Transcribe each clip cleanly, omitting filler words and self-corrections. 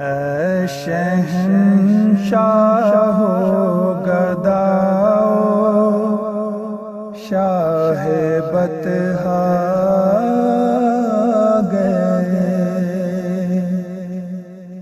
اے شہنشاہ و گداؤ شاہ بطحا گئے،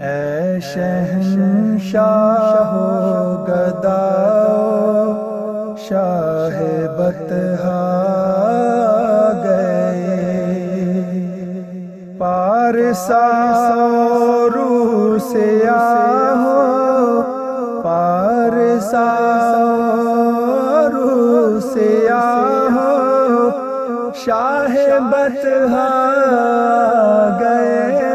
اے شہنشاہ و گداؤ شاہ بطحا گئے، پارسا سیاہ پارسا سیاہ شاہ بطحا گئے،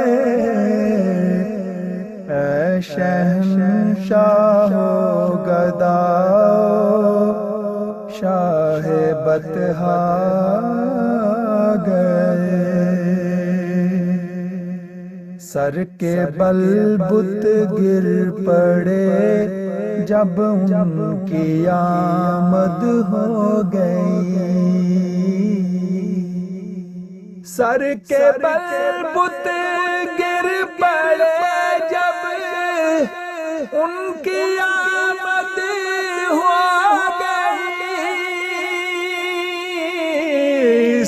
اے شہنشاہ و گداؤ شاہ بطحا گئے، سر کے بل بت گر پڑے جب ان کی آمد ہو گئی، سر کے بل بت گر پڑے جب ان کی آمد ہو گئی،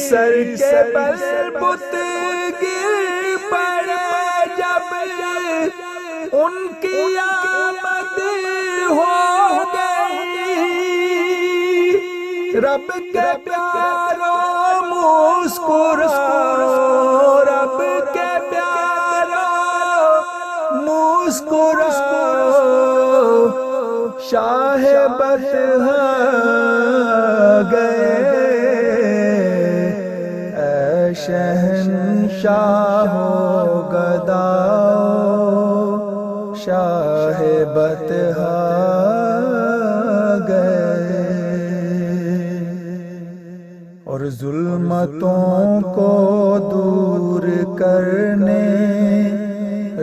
سر کے بل بت گر پڑے جب ان کی آمد ہو گئی، رب کے پیاروں مسکراؤ، رب کے پیاروں مسکراؤ شاہ بطحا گئے، اے شہنشاہ و گداؤ شاہ بطحا گئے، اور ظلمتوں کو دور کرنے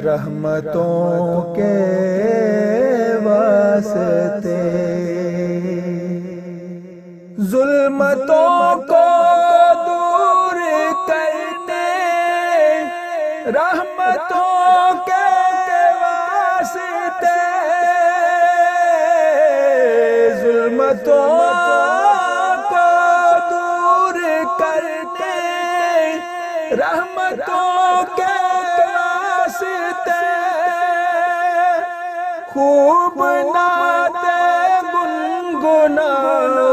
رحمتوں کے واسطے، ظلمتوں کو دور کرنے رحمتوں کے واسطے، ظلمتوں کو دور کرنے رحمتوں کے واسطے، خوب نعتیں گنگناؤ،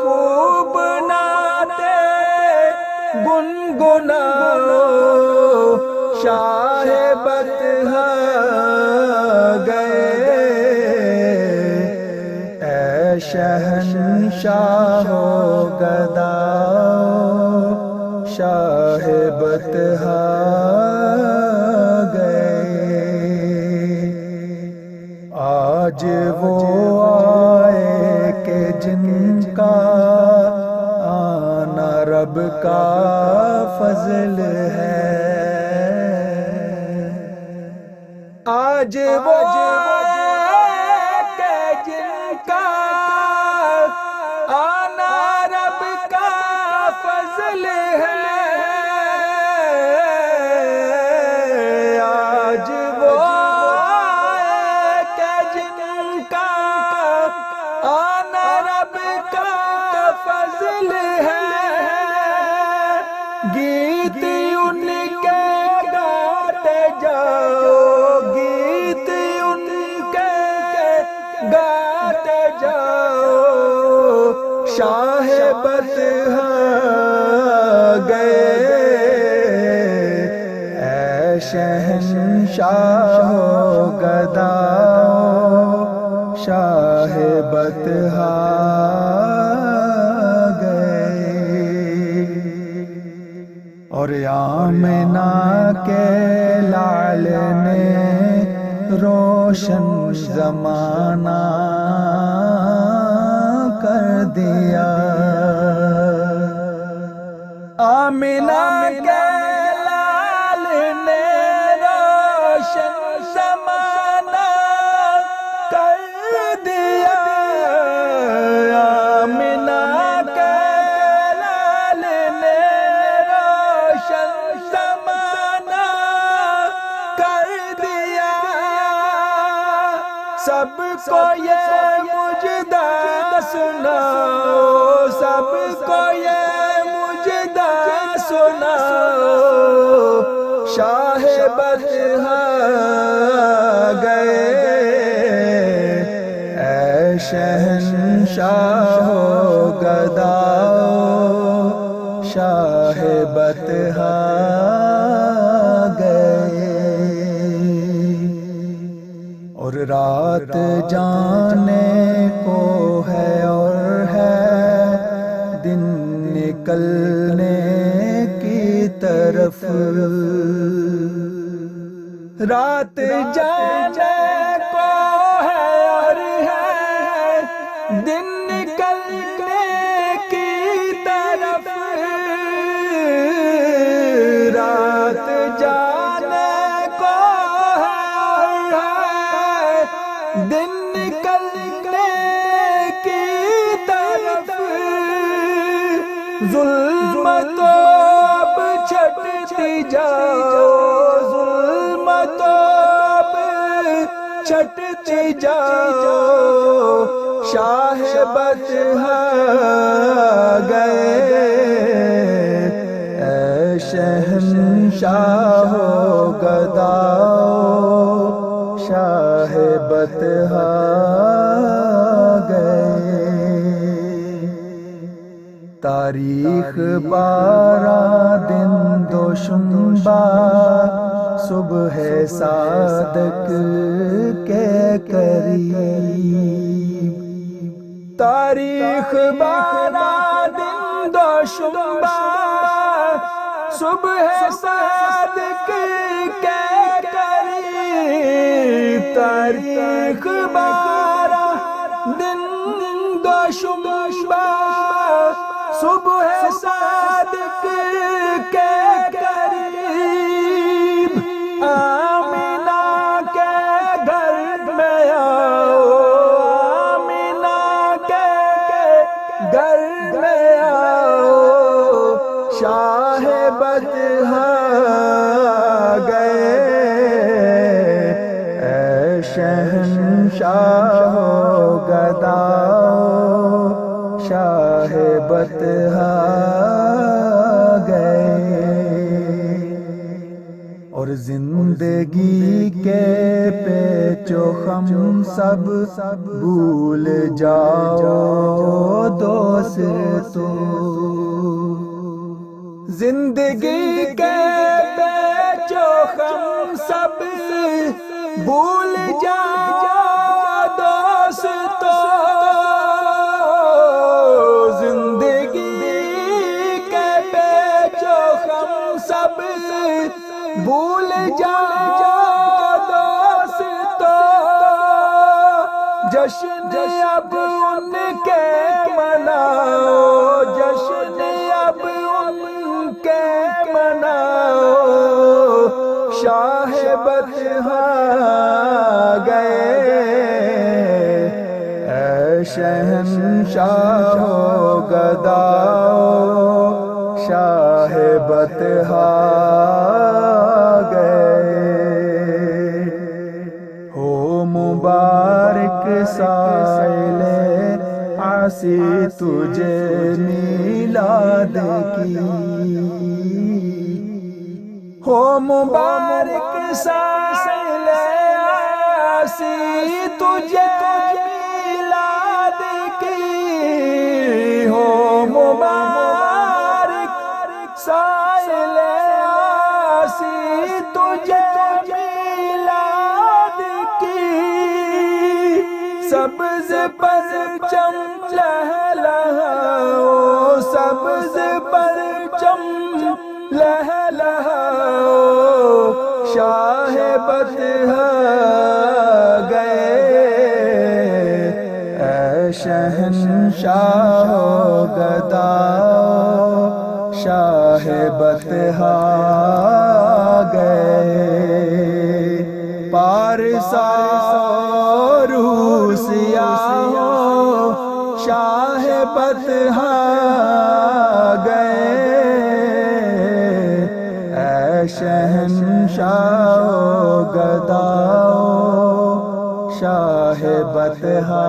خوب نعتیں گنگناؤ شاہ بطحا گئے، اے شہنشاہ و گداؤ شاہ بطحا گئے، آج وہ آئے کہ جن کا آنا رب کا فضل ہے، آج وہ کہ جن کا آنا رب کا فضل ہے، آج وہ کہ جن کا آنا رب کا فضل ہے، گیت ان کے گاتے جاؤ، گیت ان کے گاتے جاؤ شاہ بطحا گئے، اے شہنشاہ و گداؤ شاہ بطحا گئے، اور آمنہ کے لعل نے روشن زمانہ کر دیا، آمنہ کے لعل نے روشن زمانہ کر دیا، آمنہ کے لعل نے روشن زمانہ کر دیا، سب کو یہ مجدہ سناؤ، سب کو یہ مجدہ سناؤ، شاہ بطحہ گئے، اے شہنشاہ و گداؤ، شاہ بطحہ گئے۔ اور رات جانے کو ہے اور ہے دن نکلنے کی طرف، رات جانے کو ہے اور ہے دن نکلنے کی طرف، رات جانے کو ہے اور ہے دن نکلنے کی طرف، ظلمتوں اب چھٹتی جاؤ، ظلمتوں اب چھٹتی جاؤ، شاہ بطحہ گئے، اے شہنشاہ و گداؤ، شاہ بطحہ گئے۔ تاریخ 12 دن دوشنبہ، صبح صادق کے قریب، تاریخ 12 دن دوشنبہ، صبح صادق کے قریب، تاریخ 12 دن دوشنبہ، صبح صادق کے قریب، آمینہ کے گھر میں آؤ، آمینہ کے گھر میں آؤ، شاہ بطحہ گئے، اے شہنشاہ و گداؤ، شاہ بطحہ گئے۔ اور زندگی کے پیچ و خم سب بھول جاؤ دوستو، زندگی کے پیچ و خم سب بھول جاؤ دوستو، زندگی کے پیچ و خم سب بھول جاؤ دوستو، جشن اب ان کے مناؤ، جشن اب ان کے مناؤ، شاہ بطحہ گئے، اے شہنشاہ و گداؤ، شاہ بطحہ گئے۔ ہو مبارک سائل عاصی تجھے میلاد کی، ہو مبارک سائل عاصی تجھے میلاد کی، ہو مبارک سائل عاصی تجھے میلاد کی، سبز پرچم لہلہاؤ، سبز پرچم لہلہاؤ، شاہ بطحہ گئے، اے شہنشاہ و گداؤ، شاہ بطحہ گئے۔ پارسا روسیا شاہ بطحہ گئے، اے شہنشاہ و گداؤ، شاہ بطحا